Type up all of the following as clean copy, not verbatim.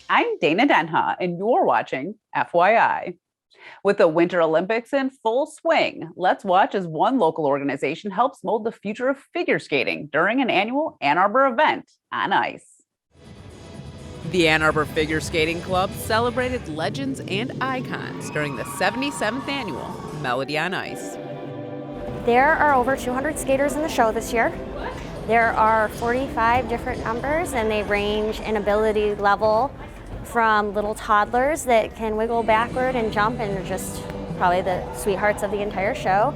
I'm Dana Denha, and you're watching FYI. With the Winter Olympics in full swing, let's watch as one local organization helps mold the future of figure skating during an annual Ann Arbor event on ice. The Ann Arbor Figure Skating Club celebrated legends and icons during the 77th annual Melody on Ice. There are over 200 skaters in the show this year. There are 45 different numbers, and they range in ability level from little toddlers that can wiggle backward and jump and are just probably the sweethearts of the entire show,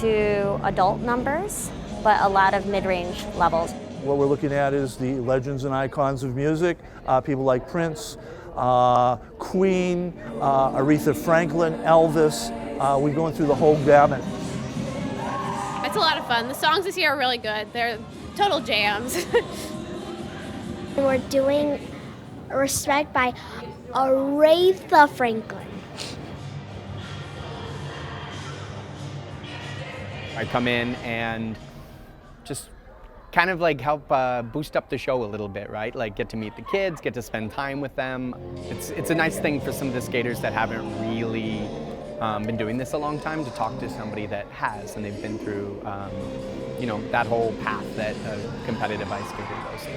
to adult numbers, but a lot of mid-range levels. What we're looking at is the legends and icons of music, people like Prince, Queen, Aretha Franklin, Elvis. We're going through the whole gamut. It's a lot of fun. The songs this year are really good. They're total jams. We're doing Respect by Aretha Franklin. I come in and just kind of like help boost up the show a little bit, right? Like get to meet the kids, get to spend time with them. It's a nice thing for some of the skaters that haven't really been doing this a long time to talk to somebody that has, and they've been through, that whole path that a competitive ice skater goes through.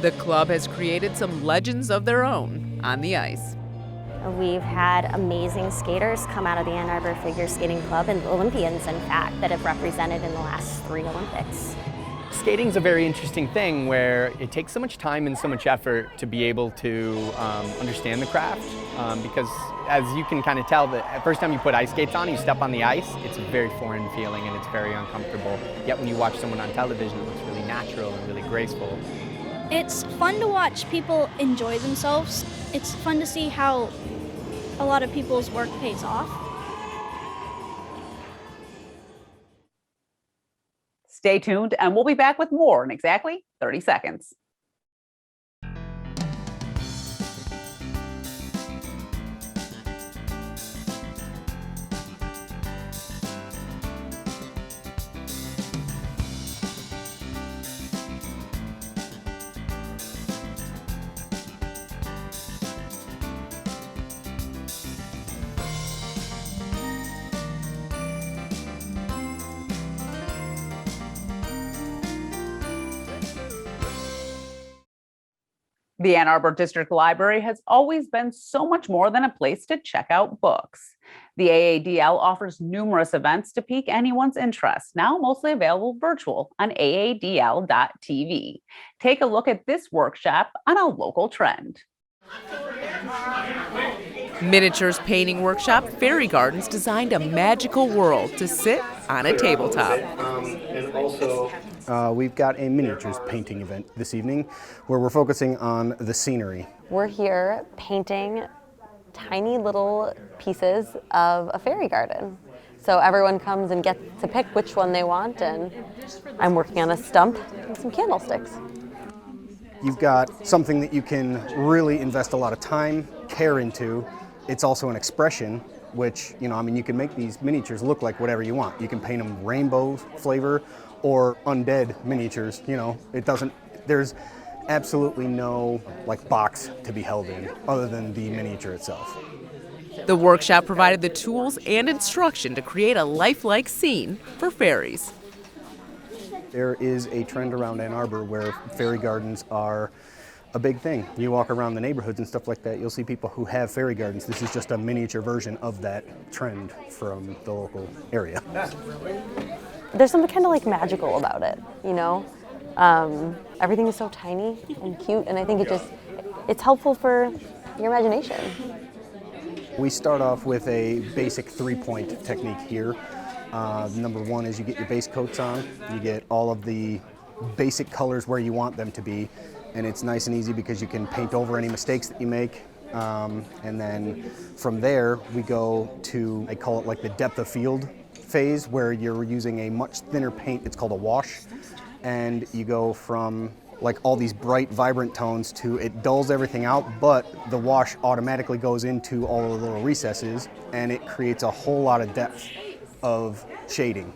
The club has created some legends of their own on the ice. We've had amazing skaters come out of the Ann Arbor Figure Skating Club, and Olympians, in fact, that have represented in the last 3 Olympics. Skating's a very interesting thing where it takes so much time and so much effort to be able to understand the craft, because as you can kind of tell, the first time you put ice skates on, you step on the ice, it's a very foreign feeling and it's very uncomfortable. Yet when you watch someone on television, it looks really natural and really graceful. It's fun to watch people enjoy themselves. It's fun to see how a lot of people's work pays off. Stay tuned, and we'll be back with more in exactly 30 seconds. The Ann Arbor District Library has always been so much more than a place to check out books. The AADL offers numerous events to pique anyone's interest, now mostly available virtual on aadl.tv. Take a look at this workshop on a local trend. Miniatures painting workshop, Fairy Gardens designed a magical world to sit on a tabletop. We've got a miniatures painting event this evening where we're focusing on the scenery. We're here painting tiny little pieces of a fairy garden. So everyone comes and gets to pick which one they want, and I'm working on a stump and some candlesticks. You've got something that you can really invest a lot of time, care into. It's also an expression, which, you can make these miniatures look like whatever you want. You can paint them rainbow flavor or undead miniatures, there's absolutely no box to be held in other than the miniature itself. The workshop provided the tools and instruction to create a lifelike scene for fairies. There is a trend around Ann Arbor where fairy gardens are a big thing. You walk around the neighborhoods and stuff like that, you'll see people who have fairy gardens. This is just a miniature version of that trend from the local area. There's something kind of magical about it, Everything is so tiny and cute, and I think it's helpful for your imagination. We start off with a basic 3-point technique here. Number 1 is you get your base coats on, you get all of the basic colors where you want them to be, and it's nice and easy because you can paint over any mistakes that you make. And then from there, we go to, I call it the depth of field phase, where you're using a much thinner paint. It's called a wash, and you go from all these bright, vibrant tones to it dulls everything out, but the wash automatically goes into all the little recesses, and it creates a whole lot of depth of shading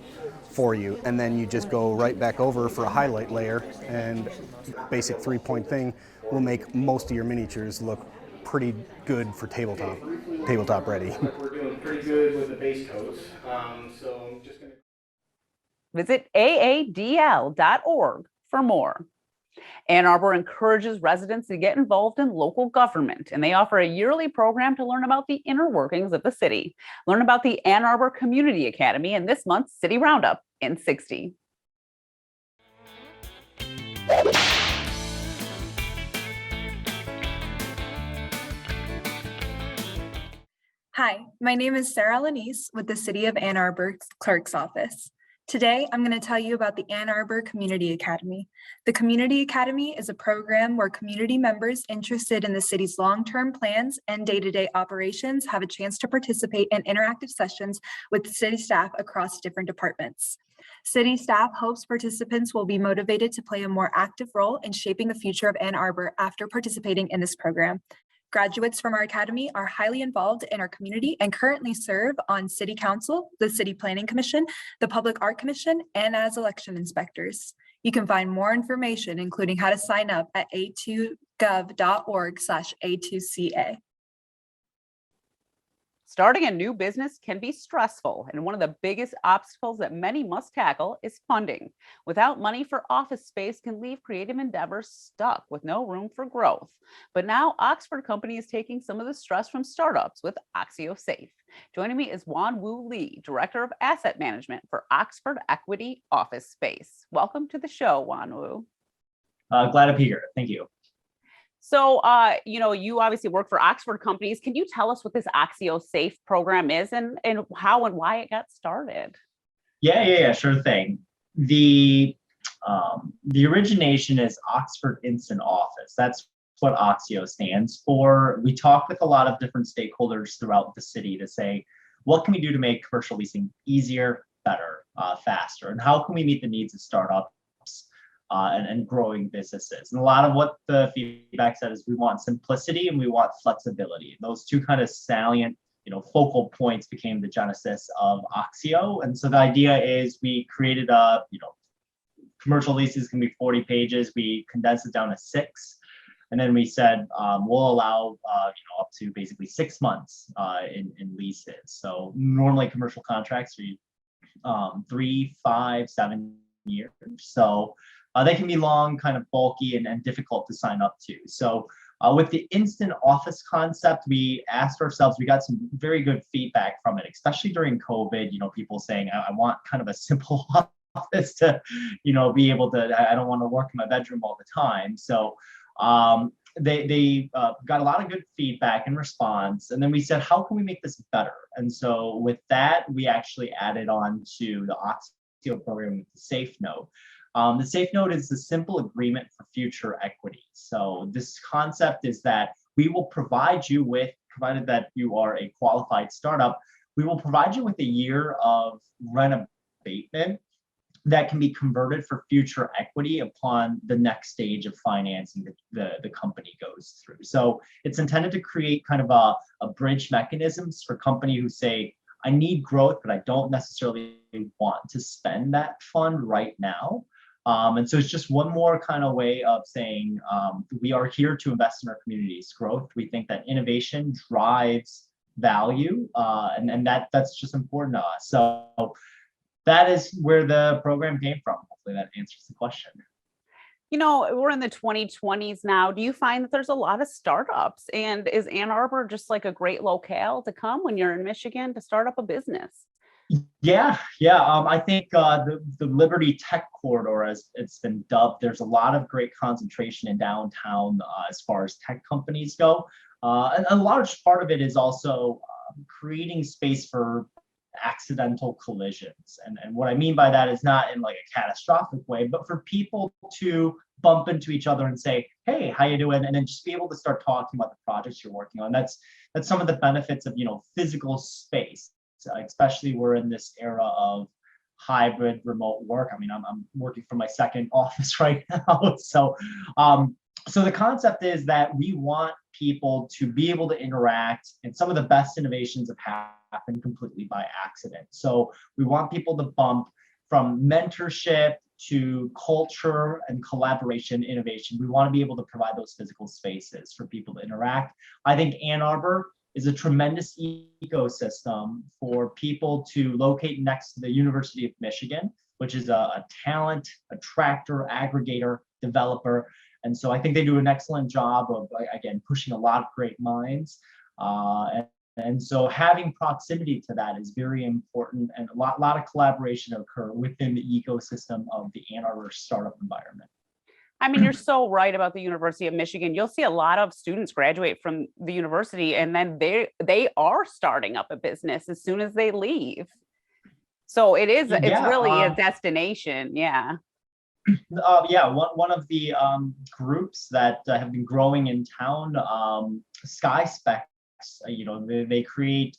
for you. And then you just go right back over for a highlight layer, and basic 3-point thing will make most of your miniatures look pretty good for tabletop ready. We're doing pretty good with the base coats, so I'm just going to Visit aadl.org for more. Ann Arbor encourages residents to get involved in local government, and they offer a yearly program to learn about the inner workings of the city. Learn about the Ann Arbor Community Academy in this month's City Roundup in 60. Hi, my name is Sarah Lanise with the City of Ann Arbor Clerk's Office. Today, I'm going to tell you about the Ann Arbor Community Academy. The Community Academy is a program where community members interested in the city's long-term plans and day-to-day operations have a chance to participate in interactive sessions with city staff across different departments. City staff hopes participants will be motivated to play a more active role in shaping the future of Ann Arbor after participating in this program. Graduates from our academy are highly involved in our community and currently serve on City Council, the City Planning Commission, the Public Art Commission, and as election inspectors. You can find more information, including how to sign up at a2gov.org/A2CA. Starting a new business can be stressful, and one of the biggest obstacles that many must tackle is funding. Without money for office space can leave creative endeavors stuck with no room for growth. But now Oxford Company is taking some of the stress from startups with OXIO Safe. Joining me is Wonwoo Lee, Director of Asset Management for Oxford Equity Office Space. Welcome to the show, Wonwoo. Glad to be here. Thank you. So, you obviously work for Oxford companies. Can you tell us what this OXIO Safe program is and how and why it got started? Yeah, sure thing. The origination is Oxford Instant Office. That's what OXIO stands for. We talk with a lot of different stakeholders throughout the city to say, what can we do to make commercial leasing easier, better, faster? And how can we meet the needs of startups and growing businesses? And a lot of what the feedback said is we want simplicity and we want flexibility. Those two kind of salient, focal points became the genesis of OXIO. And so the idea is we created commercial leases can be 40 pages. We condensed it down to 6. And then we said we'll allow up to basically 6 months in leases. So normally commercial contracts are 3, 5, 7 years. So they can be long, kind of bulky, and difficult to sign up to. So with the instant office concept, we asked ourselves, we got some very good feedback from it, especially during COVID, people saying, I want kind of a simple office to, be able to, I don't want to work in my bedroom all the time. So they got a lot of good feedback and response. And then we said, how can we make this better? And so with that, we actually added on to the OXIO program with the Safe Note. The Safe Note is a simple agreement for future equity. So this concept is that we will provide you with, provided that you are a qualified startup, we will provide you with a year of rent abatement that can be converted for future equity upon the next stage of financing that the company goes through. So it's intended to create kind of a bridge mechanisms for companies who say, I need growth, but I don't necessarily want to spend that fund right now. And so it's just one more kind of way of saying we are here to invest in our community's growth. We think that innovation drives value, and that's just important to us. So that is where the program came from. Hopefully that answers the question. We're in the 2020s now. Do you find that there's a lot of startups? And is Ann Arbor just like a great locale to come when you're in Michigan to start up a business? Yeah. I think the Liberty Tech Corridor, as it's been dubbed, there's a lot of great concentration in downtown as far as tech companies go. And a large part of it is also creating space for accidental collisions. And what I mean by that is not in like a catastrophic way, but for people to bump into each other and say, hey, how you doing? And then just be able to start talking about the projects you're working on. That's some of the benefits of, physical space. Especially we're in this era of hybrid remote work. I mean, I'm working from my second office right now. So the concept is that we want people to be able to interact, and some of the best innovations have happened completely by accident. So we want people to bump from mentorship to culture and collaboration, innovation. We want to be able to provide those physical spaces for people to interact. I think Ann Arbor is a tremendous ecosystem for people to locate next to the University of Michigan, which is a talent attractor, aggregator, developer. And so I think they do an excellent job of, again, pushing a lot of great minds. And so having proximity to that is very important, and a lot of collaboration occur within the ecosystem of the Ann Arbor startup environment. I mean, you're so right about the University of Michigan. You'll see a lot of students graduate from the university and then they are starting up a business as soon as they leave. So it's really a destination. Yeah. Yeah, one of the groups that have been growing in town, Sky Specs, they create,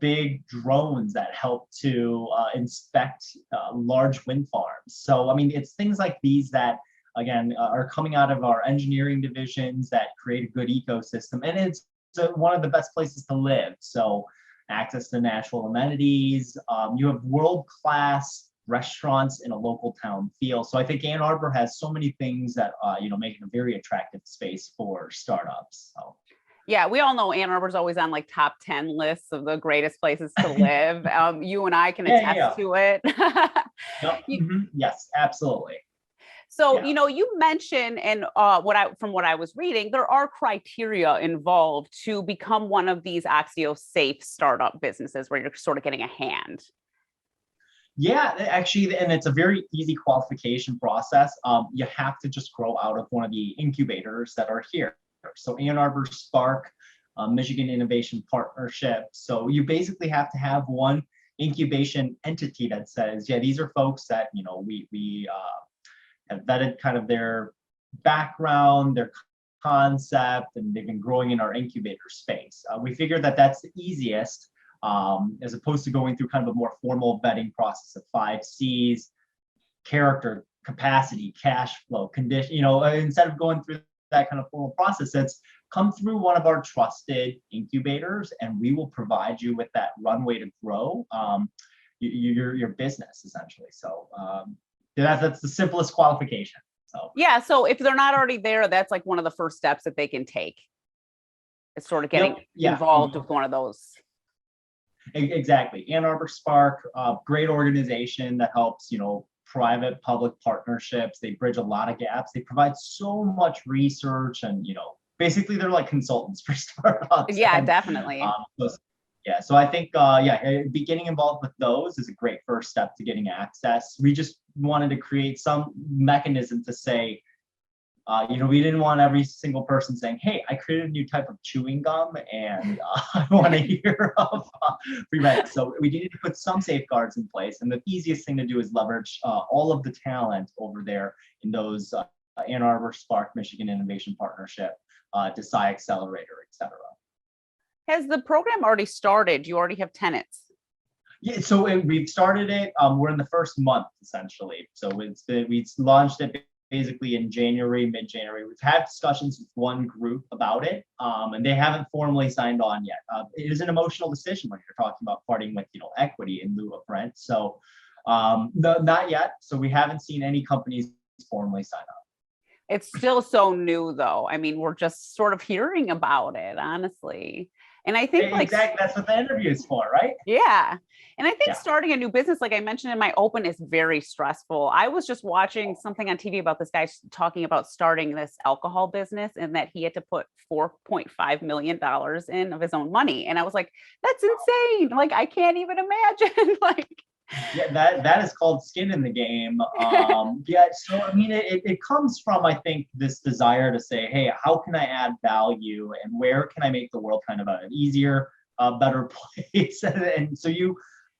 big drones that help to inspect large wind farms. So, I mean, it's things like these that, again, are coming out of our engineering divisions that create a good ecosystem. And it's one of the best places to live. So access to natural amenities, you have world-class restaurants in a local town feel. So I think Ann Arbor has so many things that, make it a very attractive space for startups. So. Yeah, we all know Ann Arbor's always on like top 10 lists of the greatest places to live. You and I can attest to it. Yep. Yes, absolutely. So, you mentioned, and from what I was reading, there are criteria involved to become one of these OXIO Safe startup businesses where you're sort of getting a hand. Yeah, actually, and it's a very easy qualification process. You have to just grow out of one of the incubators that are here. So Ann Arbor Spark, Michigan Innovation Partnership. So you basically have to have one incubation entity that says, yeah, these are folks that, we have vetted kind of their background, their concept, and they've been growing in our incubator space. We figured that that's the easiest, as opposed to going through kind of a more formal vetting process of 5 C's, character, capacity, cash flow, condition, instead of going through that kind of formal process, it's come through one of our trusted incubators, and we will provide you with that runway to grow your business, essentially. So that's the simplest qualification. So yeah, so if they're not already there, that's like one of the first steps that they can take. It's sort of getting involved with one of those. Exactly. Ann Arbor Spark, great organization that helps, private public partnerships. They bridge a lot of gaps. They provide so much research, and basically they're like consultants for startups. Yeah, definitely. So I think getting involved with those is a great first step to getting access. We just wanted to create some mechanism to say, we didn't want every single person saying, hey, I created a new type of chewing gum and I want to hear of free rent. So we needed to put some safeguards in place. And the easiest thing to do is leverage all of the talent over there in those Ann Arbor Spark Michigan Innovation Partnership, DeSci Accelerator, et cetera. Has the program already started? You already have tenants? Yeah, so we've started it. We're in the first month, essentially. So we launched it basically in January, mid-January. We've had discussions with one group about it, and they haven't formally signed on yet. It is an emotional decision when you're talking about parting with, equity in lieu of rent. So not yet. So we haven't seen any companies formally sign up. It's still so new, though. I mean, we're just sort of hearing about it, honestly. And I think exactly, that's what the interview is for, right? Yeah. And I think starting a new business, like I mentioned in my open, is very stressful. I was just watching something on TV about this guy talking about starting this alcohol business and that he had to put $4.5 million in of his own money. And I was like, that's insane. Like, I can't even imagine. Yeah, that is called skin in the game. So I mean, it comes from, I think, this desire to say, hey, how can I add value and where can I make the world kind of an easier, better place? And so you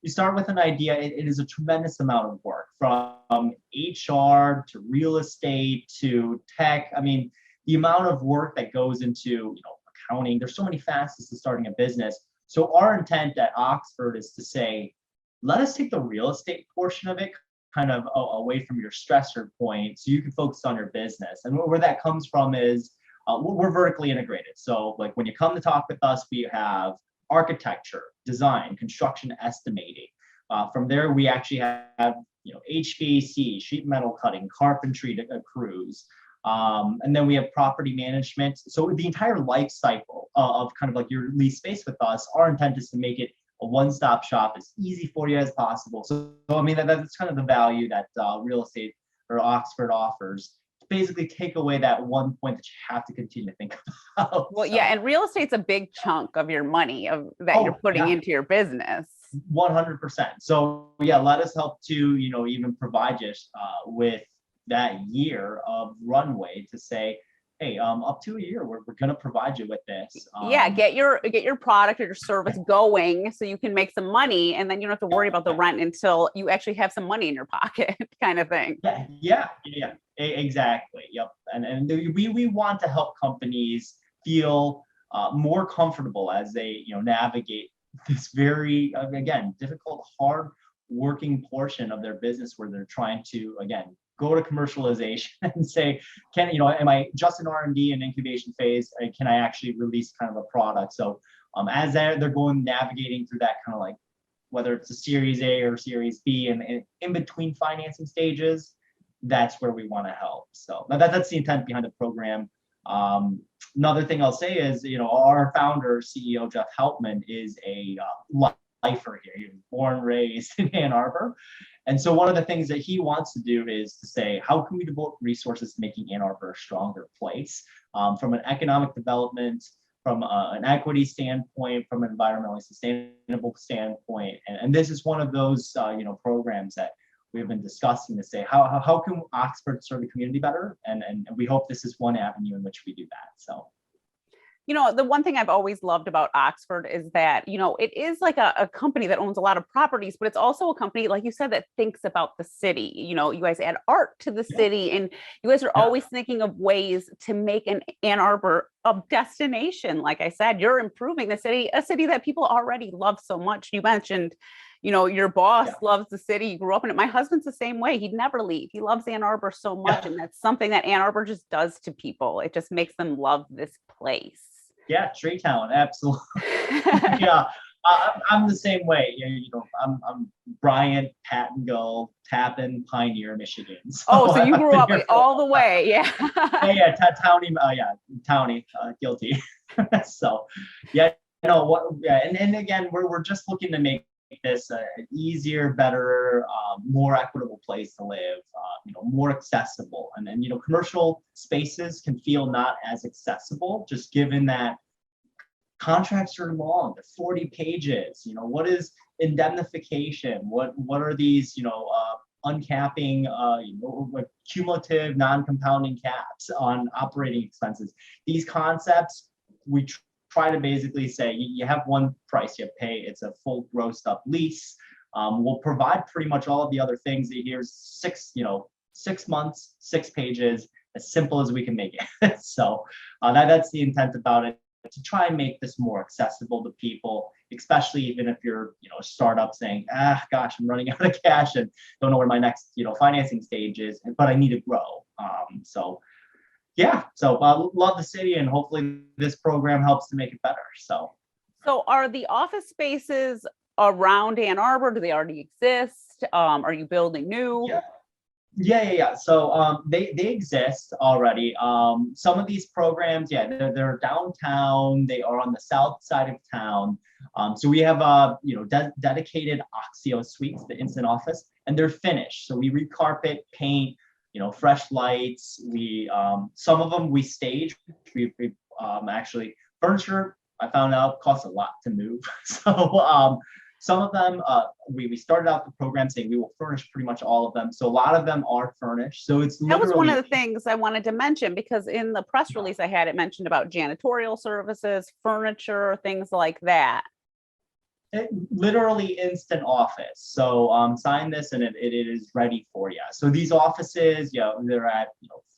start with an idea. It is a tremendous amount of work, from HR to real estate to tech. I mean, the amount of work that goes into accounting. There's so many facets to starting a business. So our intent at Oxford is to say, let us take the real estate portion of it kind of away from your stressor point so you can focus on your business. And where that comes from is we're vertically integrated. So like when you come to talk with us, we have architecture, design, construction, estimating. From there, we actually have HVAC, sheet metal cutting, carpentry crews. And then we have property management. So the entire life cycle of kind of like your lease space with us, our intent is to make it a one-stop shop, as easy for you as possible. So I mean, that's kind of the value that real estate or Oxford offers. Basically take away that one point that you have to continue to think about. Well, yeah, and real estate's a big chunk of your money that you're putting into your business. 100%. So yeah, let us help to, even provide you with that year of runway to say, hey, up to a year, we're going to provide you with this. Yeah, get your product or your service going so you can make some money, and then you don't have to worry about the rent until you actually have some money in your pocket, kind of thing. Yeah, exactly. Yep. And we want to help companies feel more comfortable as they navigate this very again difficult, hard working portion of their business where they're trying to again go to commercialization and say, am I just in R&D and incubation phase? Can I actually release kind of a product? So as they're going navigating through that kind of like, whether it's a Series A or Series B and in between financing stages, that's where we want to help. So that's the intent behind the program. Another thing I'll say is, our founder, CEO, Jeff Helpman, is a lifer here. He was born and raised in Ann Arbor. And so one of the things that he wants to do is to say, how can we devote resources to making Ann Arbor a stronger place from an economic development, from an equity standpoint, from an environmentally sustainable standpoint. And this is one of those, programs that we've been discussing to say, how can Oxford serve the community better? And we hope this is one avenue in which we do that. So. The one thing I've always loved about Oxford is that, it is like a company that owns a lot of properties, but it's also a company, like you said, that thinks about the city. You guys add art to the city, and you guys are always thinking of ways to make Ann Arbor a destination. Like I said, you're improving the city, a city that people already love so much. You mentioned, your boss loves the city. You grew up in it. My husband's the same way. He'd never leave. He loves Ann Arbor so much. And that's something that Ann Arbor just does to people. It just makes them love this place. Yeah, tree town, absolutely. Yeah, I'm the same way. I'm Bryant, Pattonville, Tappan, Pioneer, Michigan. So you grew up all the way, yeah. Townie, guilty. So, and again, we're just looking to make this an easier, better, more equitable place to live, more accessible. And then, commercial spaces can feel not as accessible, just given that contracts are long, they're 40 pages. What is indemnification? What are these, uncapping, cumulative non-compounding caps on operating expenses? These concepts, we try to basically say you have one price you pay. It's a full grossed up lease. We'll provide pretty much all of the other things that here's 6 months, 6 pages, as simple as we can make it. So that's the intent about it, to try and make this more accessible to people, especially even if you're, a startup saying, gosh, I'm running out of cash and don't know where my next, financing stage is, but I need to grow. So love the city, and hopefully this program helps to make it better. So are the office spaces around Ann Arbor? Do they already exist? Are you building new? Yeah. So they exist already. Some of these programs, they're downtown. They are on the south side of town. So we have dedicated OXIO suites, the instant office, and they're finished. So we recarpet, paint, fresh lights. We some of them we stage. We actually furniture, I found out, costs a lot to move. So some of them, we started out the program saying we will furnish pretty much all of them. So a lot of them are furnished. So it's that was one of the things I wanted to mention, because in the press release I had, it mentioned about janitorial services, furniture, things like that. Literally instant office. So sign this and it is ready for you. So these offices, they're at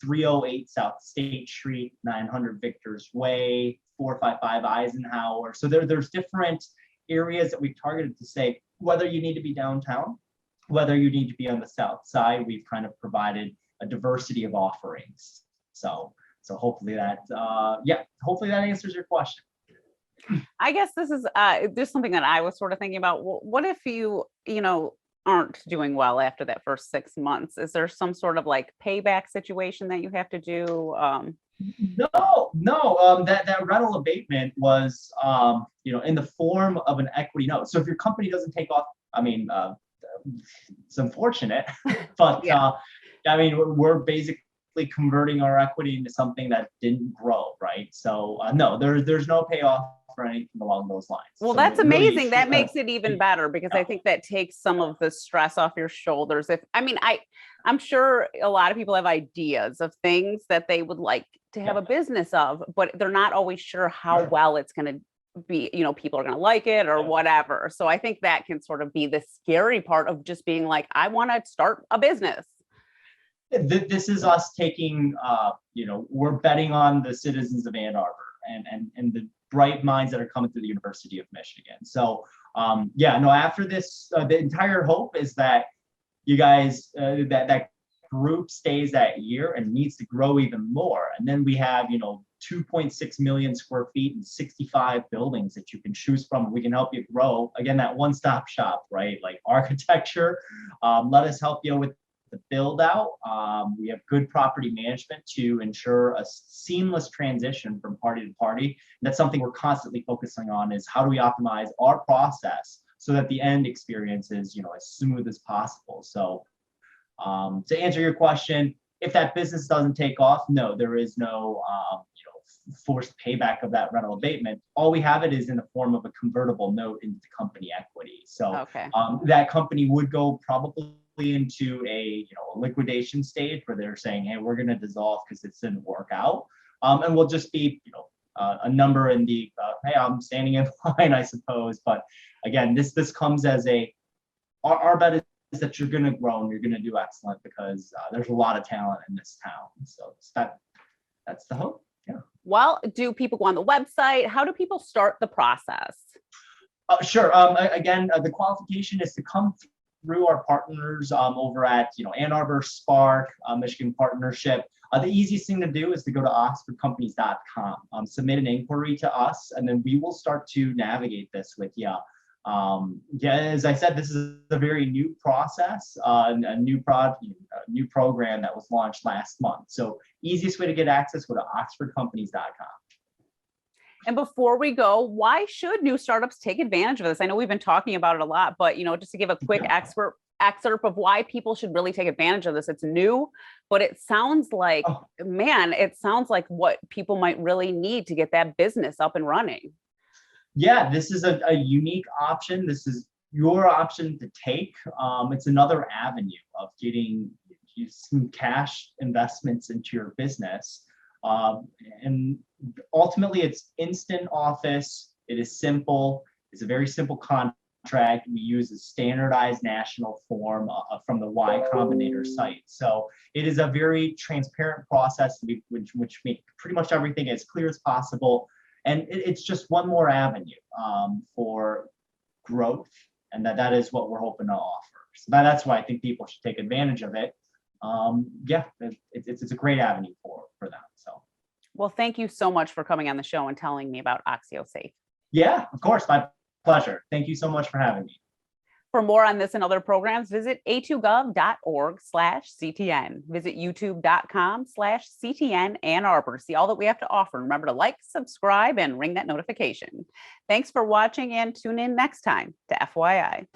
308 South State Street, 900 Victor's Way, 455 Eisenhower. So there's different areas that we've targeted to say, whether you need to be downtown, whether you need to be on the south side, we've kind of provided a diversity of offerings. So hopefully that answers your question. I guess this is just something that I was sort of thinking about. What if you aren't doing well after that first 6 months? Is there some sort of like payback situation that you have to do? No. That rental abatement was, in the form of an equity note. So if your company doesn't take off, it's unfortunate, but Yeah. we're basically converting our equity into something that didn't grow, right? So no, there's no payoff or anything along those lines. Well, So that's it really, amazing. That makes it even better because I Yeah. think that takes some of the stress off your shoulders. I'm sure a lot of people have ideas of things that they would like to have a business of, but they're not always sure how Sure. well it's going to be, people are going to like it or whatever. So I think that can sort of be the scary part of just being like, I want to start a business. This is us taking, we're betting on the citizens of Ann Arbor and the bright minds that are coming through the University of Michigan. So, after this, the entire hope is that you guys, that group stays that year and needs to grow even more. And then we have, 2.6 million square feet and 65 buildings that you can choose from. We can help you grow. Again, that one-stop shop, right? Like architecture, let us help you with the build out. We have good property management to ensure a seamless transition from party to party. And that's something we're constantly focusing on, is how do we optimize our process so that the end experience is, as smooth as possible. So to answer your question, if that business doesn't take off, no, there is no forced payback of that rental abatement. All we have it is in the form of a convertible note into the company equity. So Okay. that company would go probably into a liquidation stage where they're saying, hey, we're going to dissolve because it didn't work out, and we'll just be a number in the hey, I'm standing in line, I suppose. But again, this comes as our bet is that you're going to grow and you're going to do excellent because there's a lot of talent in this town. So that's the hope. Yeah. Well, do people go on the website? How do people start the process? Sure. Again, the qualification is to come through our partners over at Ann Arbor, Spark, Michigan Partnership. The easiest thing to do is to go to oxfordcompanies.com, submit an inquiry to us, and then we will start to navigate this with you. As I said, this is a very new process, a new program that was launched last month. So easiest way to get access, go to oxfordcompanies.com. And before we go, why should new startups take advantage of this? I know we've been talking about it a lot, but just to give a quick excerpt of why people should really take advantage of this. It's new, but it sounds like, it sounds like what people might really need to get that business up and running. Yeah, this is a unique option. This is your option to take. It's another avenue of getting some cash investments into your business. And ultimately, it's instant office. It is simple. It's a very simple contract. We use a standardized national form from the Y Combinator site. So it is a very transparent process, which make pretty much everything as clear as possible. And it's just one more avenue for growth, and that is what we're hoping to offer. So that's why I think people should take advantage of it. It's a great avenue for them. So, well, thank you so much for coming on the show and telling me about OXIO Safe. Yeah, of course, my pleasure. Thank you so much for having me. For more on this and other programs, visit a2gov.org/CTN. Visit youtube.com/CTN Ann Arbor. See all that we have to offer. Remember to like, subscribe, and ring that notification. Thanks for watching, and tune in next time to FYI.